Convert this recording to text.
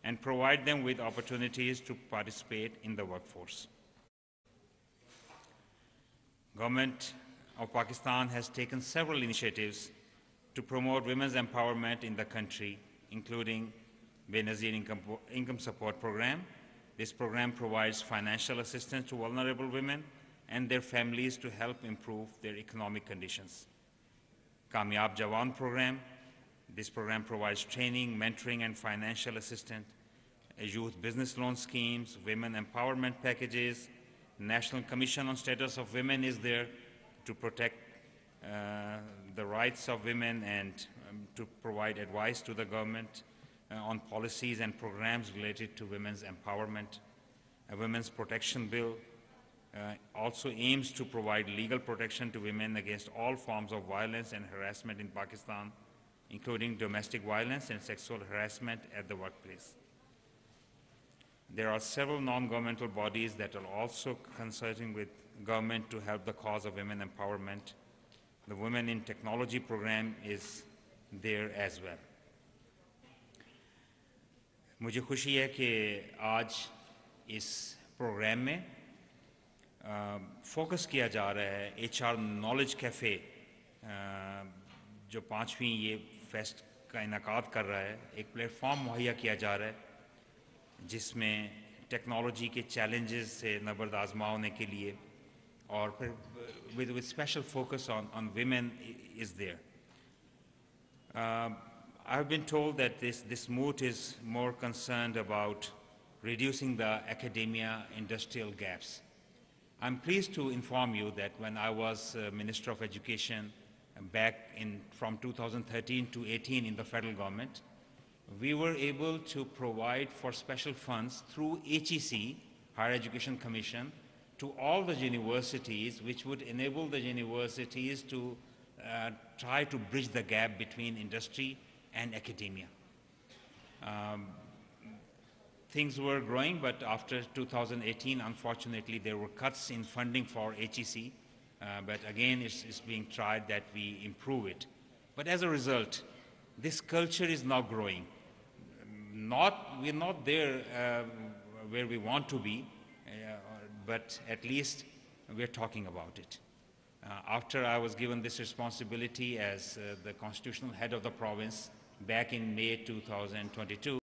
and provide them with opportunities to participate in the workforce. Government of Pakistan has taken several initiatives to promote women's empowerment in the country, including Benazir Income Support Program. This program provides financial assistance to vulnerable women and their families to help improve their economic conditions. Kamyab Jawan Program. This program provides training, mentoring, and financial assistance, youth business loan schemes, women empowerment packages. National Commission on Status of Women is there to protect the rights of women and to provide advice to the government on policies and programs related to women's empowerment. A Women's Protection Bill also aims to provide legal protection to women against all forms of violence and harassment in Pakistan, including domestic violence and sexual harassment at the workplace. There are several non-governmental bodies that are also consulting with government to help the cause of women empowerment. The Women in Technology program is there as well. मुझे खुशी है कि आज इस programme में focus किया जा रहा है HR नॉलेज कैफ़े जो 5वीं ये फेस्ट का इनकाद कर रहा है, एक प्लेटफॉर्म मुहैया किया जा रहा है जिसमें टेक्नोलॉजी के चैलेंजेस से नबर्द आज़मा होने के लिए और फिर with special focus on women is there. I've been told that this moot is more concerned about reducing the academia industrial gaps. I'm pleased to inform you that when I was Minister of Education back from 2013 to 18 in the federal government, we were able to provide for special funds through HEC, Higher Education Commission, to all the universities, which would enable the universities to try to bridge the gap between industry and academia. Things were growing, but after 2018, unfortunately, there were cuts in funding for HEC. But again, it's being tried that we improve it. But as a result, this culture is now growing. We're not there where we want to be, but at least we're talking about it. After I was given this responsibility as the constitutional head of the province back in May 2022,